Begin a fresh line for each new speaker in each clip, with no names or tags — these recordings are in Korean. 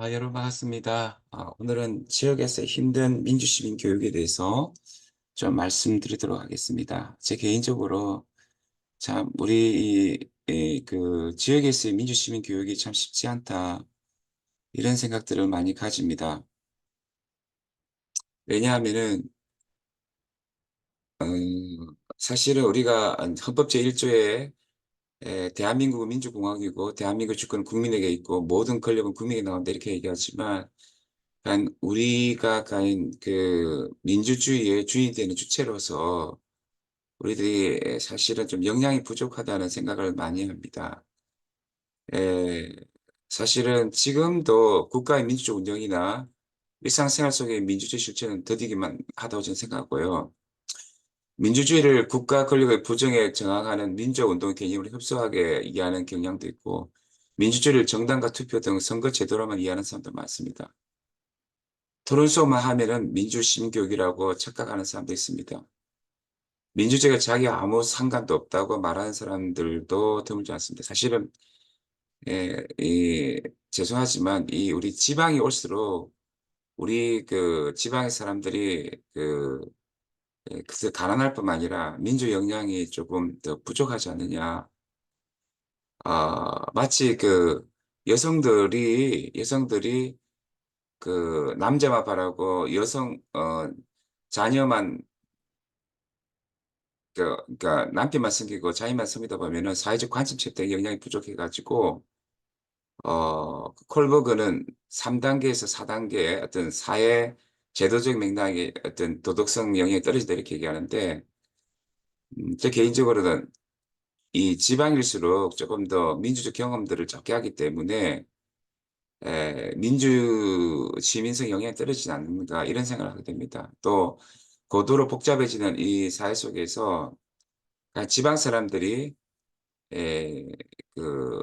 여러분 반갑습니다. 오늘은 지역에서 힘든 민주시민 교육에 대해서 좀 말씀드리도록 하겠습니다. 제 개인적으로 참 우리 그 지역에서의 민주시민 교육이 참 쉽지 않다 이런 생각들을 많이 가집니다. 왜냐하면은 어, 사실은 우리가 헌법 제1조에 대한민국은 민주공화국이고 대한민국 주권은 국민에게 있고 모든 권력은 국민에게 나온다 이렇게 얘기하지만 우리가 가진 그 민주주의의 주인이 되는 주체로서 우리들이 사실은 좀 역량이 부족하다는 생각을 많이 합니다. 에, 사실은 지금도 국가의 민주적 운영이나 일상생활 속의 민주주의 실천은 더디기만 하다고 저는 생각하고요. 민주주의를 국가 권력의 부정에 저항하는 민주운동 개념으로 협소하게 이해하는 경향도 있고, 민주주의를 정당과 투표 등 선거 제도로만 이해하는 사람도 많습니다. 토론쇼만 하면은 민주시민교육이라고 착각하는 사람도 있습니다. 민주주의가 자기와 아무 상관도 없다고 말하는 사람들도 드물지 않습니다. 사실은 죄송하지만 이 우리 지방이 올수록 우리 그 지방의 사람들이 그저 가난할 뿐만 아니라 민주 역량이 조금 더 부족하지 않느냐. 마치 그 여성들이 그 남자만 바라고 자녀만 그러니까 남편만 섬기고 자기만 섬기다 보면은 사회적 관점 채택 역량이 부족해가지고 콜버그는 3단계에서 4단계 어떤 사회 제도적 맥락의 어떤 도덕성 영역이 떨어진다 이렇게 얘기하는데 저 개인적으로는 이 지방일수록 조금 더 민주적 경험들을 적게 하기 때문에 민주 시민성 영향이 떨어지지 않는가 이런 생각을 하게 됩니다. 또 고도로 복잡해지는 이 사회 속에서 지방 사람들이 에, 그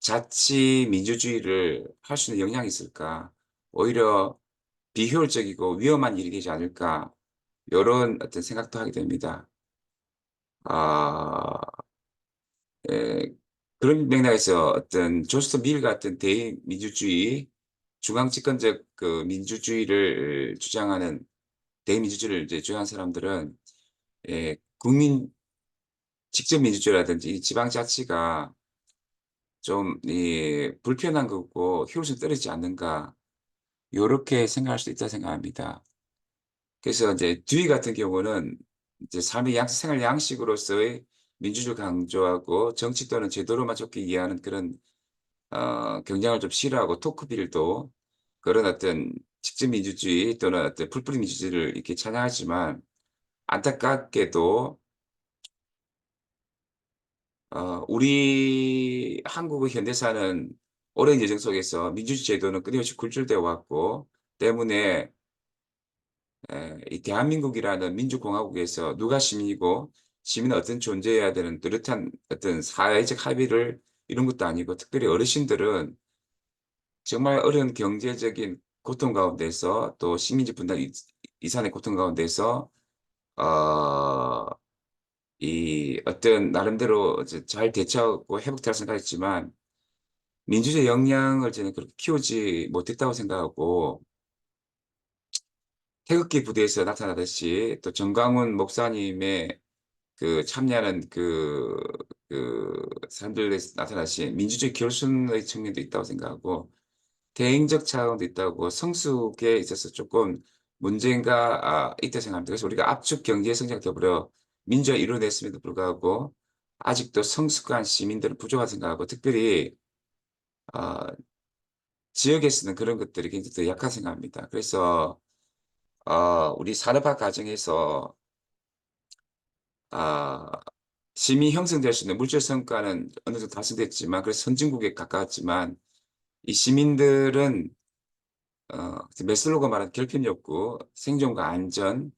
자치 민주주의를 할 수 있는 역량이 있을까? 오히려 비효율적이고 위험한 일이 되지 않을까? 이런 어떤 생각도 하게 됩니다. 아, 에, 그런 맥락에서 어떤 조스턴 밀 같은 대민주주의, 중앙집권적 그 민주주의를 주장하는 대민주주의를 이제 주장하는 사람들은 국민 직접 민주주의라든지 이 지방자치가 좀, 불편한 거고 효율성 떨어지지 않는가, 요렇게 생각할 수 있다 생각합니다. 그래서 이제 듀이 같은 경우는 이제 생활 양식으로서의 민주주의 강조하고 정치 또는 제도로만 좋게 이해하는 그런, 경향을 좀 싫어하고 토크빌도 그런 어떤 직접 민주주의 또는 어떤 풀뿌리 민주주의를 이렇게 찬양하지만 안타깝게도 우리 한국의 현대사는 오랜 여정 속에서 민주주의 제도는 끊임없이 굴절되어 왔고, 때문에 이 대한민국이라는 민주공화국에서 누가 시민이고 시민은 어떤 존재해야 되는 뚜렷한 어떤 사회적 합의를 이룬 것도 아니고, 특별히 어르신들은 정말 어려운 경제적인 고통 가운데서 또 식민지 분단 이산의 고통 가운데서 어, 이 어떤 나름대로 이제 잘 대처하고 회복될 생각했지만 민주주의 역량을 저는 그렇게 키우지 못했다고 생각하고, 태극기 부대에서 나타나듯이 또 정광훈 목사님의 그 참여하는 사람들에서 나타나듯이 민주주의 결순의 측면도 있다고 생각하고, 대행적 차원도 있다고 성숙에 있어서 조금 문제가 있다 생각합니다. 그래서 우리가 압축 경제 성장 더불어 민주화 이뤄냈음에도 불구하고 아직도 성숙한 시민들은 부족하다 생각하고, 특별히 어, 지역에서는 그런 것들이 굉장히 더 약하다 생각합니다. 그래서 우리 산업화 과정에서 아, 심히 형성될 수 있는 물질 성과는 어느 정도 달성됐지만, 그래서 선진국에 가까웠지만, 이 시민들은 메슬로가 말한 결핍 욕구, 생존과 안전,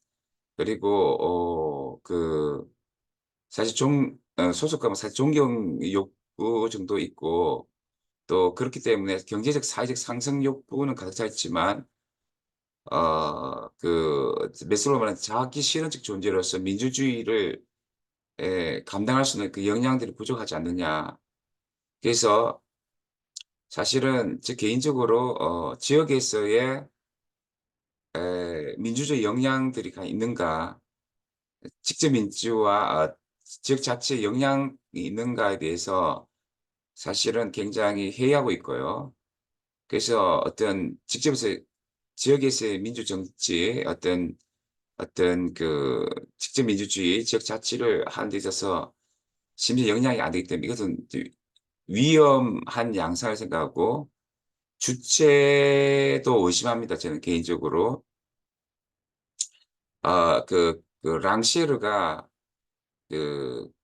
그리고 사실 소속감은 사실 존경 욕구 정도 있고, 또 그렇기 때문에 경제적 사회적 상승 욕구는 가득 차 있지만, 메슬로가 말한 자기 실현적 존재로서 민주주의를 감당할 수 있는 그 역량들이 부족하지 않느냐. 그래서 사실은 제 개인적으로 지역에서의 민주주의 영향들이 있는가, 직접 민주와 지역 자체에 영향이 있는가에 대해서 사실은 굉장히 회의하고 있고요. 그래서 어떤 직접에서 지역에서의 민주 정치, 어떤 그 직접 민주주의, 지역 자치를 하는 데 있어서 심지어 영향이 안 되기 때문에 이것은 위험한 양상을 생각하고 주체도 의심합니다. 저는 개인적으로. 그 랑시에르가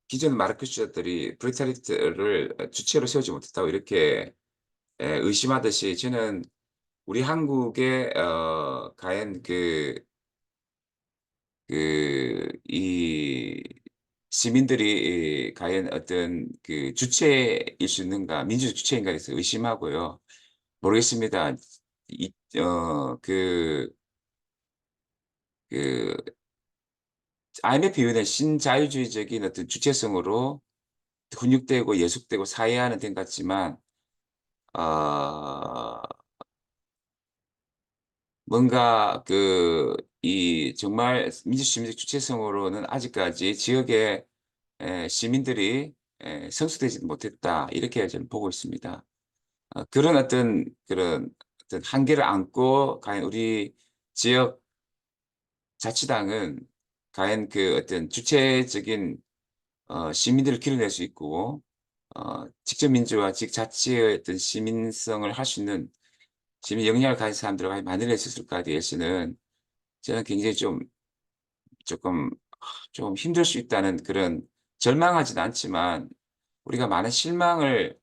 기존 마르크스주의자들이 프롤레타리아를 주체로 세우지 못했다고 이렇게 의심하듯이 저는 우리 한국의 과연 이 시민들이 과연 어떤 그 주체일 수 있는가, 민주주의 주체인가에 대해서 의심하고요. 모르겠습니다. 이, 어, 그, 그, IMF 이후에 신자유주의적인 어떤 주체성으로 훈육되고 예속되고 사회화는 된 것 같지만, 어, 뭔가 이 정말 민주주의적 주체성으로는 아직까지 지역의 시민들이 성숙되지 못했다. 이렇게 저는 보고 있습니다. 그런 어떤 한계를 안고 과연 우리 지역 자치당은 과연 그 어떤 주체적인 시민들을 기르낼 수 있고 직접 민주화, 직 자치의 어떤 시민성을 할 수 있는 시민 역량을 가진 사람들을 과연 만들어낼 수 있을까에 대해서는 저는 굉장히 조금 좀 힘들 수 있다는 그런 절망하지는 않지만 우리가 많은 실망을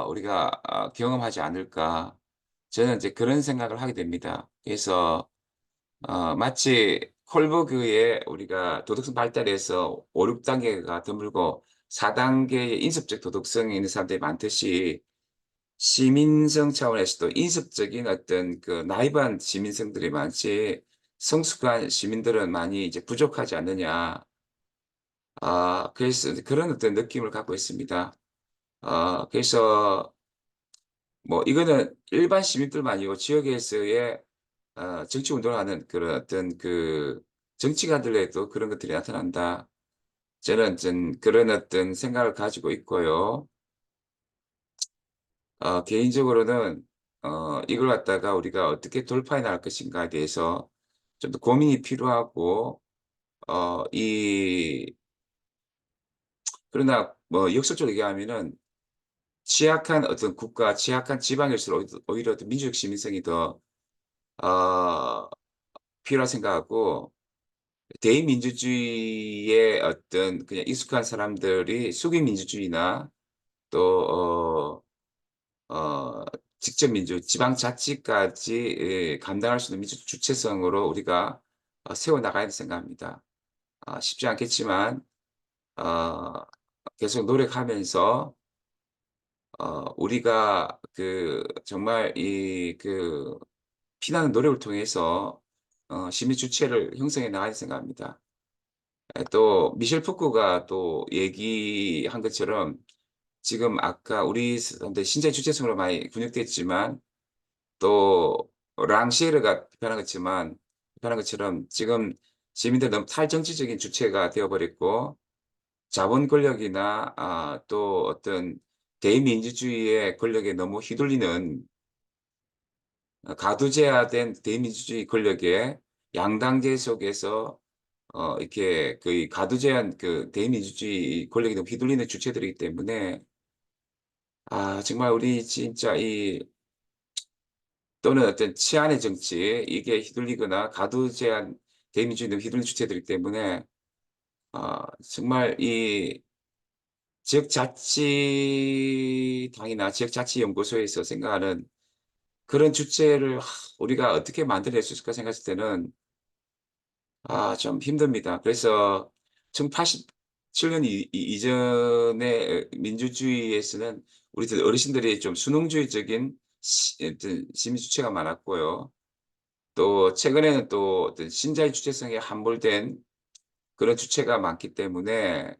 우리가 경험하지 않을까 저는 이제 그런 생각을 하게 됩니다. 그래서 마치 콜버그의 우리가 도덕성 발달에서 5, 6단계가 드물고 4단계의 인습적 도덕성이 있는 사람들이 많듯이 시민성 차원에서도 인습적인 어떤 그 나이브한 시민성들이 많지 성숙한 시민들은 많이 이제 부족하지 않느냐. 그래서 그런 어떤 느낌을 갖고 있습니다. 그래서 뭐 이거는 일반 시민들만 아니고 지역에서의 정치 운동을 하는 그런 어떤 그 정치가들에도 그런 것들이 나타난다. 저는 좀 그런 어떤 생각을 가지고 있고요. 개인적으로는 이걸 갖다가 우리가 어떻게 돌파해 나갈 것인가에 대해서 좀 더 고민이 필요하고 이 그러나 뭐 역설적으로 얘기하면은 취약한 어떤 국가, 취약한 지방일수록 오히려 더 민주적 시민성이 더 어, 필요하 생각하고 대의민주주의의 어떤 그냥 익숙한 사람들이 수기민주주의나 또 직접 민주, 지방자치까지 감당할 수 있는 민주 주체성으로 우리가 세워나가야 생각합니다. 쉽지 않겠지만 어, 계속 노력하면서 우리가 정말 피나는 노력을 통해서 시민 주체를 형성해 나가야 생각합니다. 또 미셸 푸코가 또 얘기한 것처럼 지금 아까 우리 신자의 주체성으로 많이 군역됐지만 또 랑시에르가 비판한 것처럼 지금 시민들 너무 탈정치적인 주체가 되어버렸고 자본 권력이나 또 어떤 대의민주주의의 권력에 너무 휘둘리는 가두제화된 대의민주주의 권력의 양당제 속에서 이렇게 그 가두제한 그 대의민주주의 권력에 너무 휘둘리는 주체들이기 때문에 정말 우리 진짜 또는 어떤 치안의 정치 이게 휘둘리거나 가두제한 대의민주주의에 휘둘리는 주체들이기 때문에 정말 이 지역자치당이나 지역자치연구소에서 생각하는 그런 주체를 우리가 어떻게 만들어낼 수 있을까 생각했을 때는 좀 힘듭니다. 그래서 1987년 이전의 민주주의에서는 우리들 어르신들이 좀 수능주의적인 어떤 시민 주체가 많았고요. 또 최근에는 또 어떤 신자의 주체성에 함몰된 그런 주체가 많기 때문에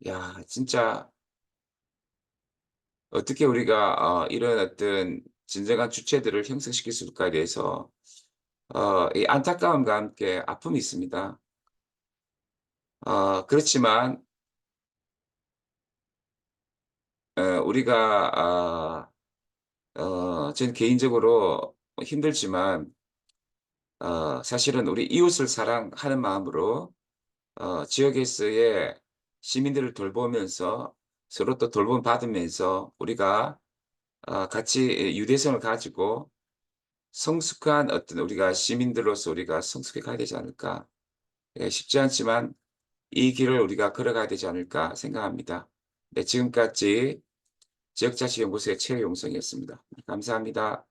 야 진짜 어떻게 우리가 이런 어떤 진정한 주체들을 형성시킬 수 있을까에 대해서 이 안타까움과 함께 아픔이 있습니다. 그렇지만 우리가 저는 개인적으로 힘들지만 사실은 우리 이웃을 사랑하는 마음으로 지역에서의 시민들을 돌보면서 서로 또 돌봄받으면서 우리가 같이 유대성을 가지고 성숙한 어떤 우리가 시민들로서 우리가 성숙해 가야 되지 않을까. 예, 쉽지 않지만 이 길을 우리가 걸어가야 되지 않을까 생각합니다. 네, 지금까지 지역자치연구소의 최용성이었습니다. 감사합니다.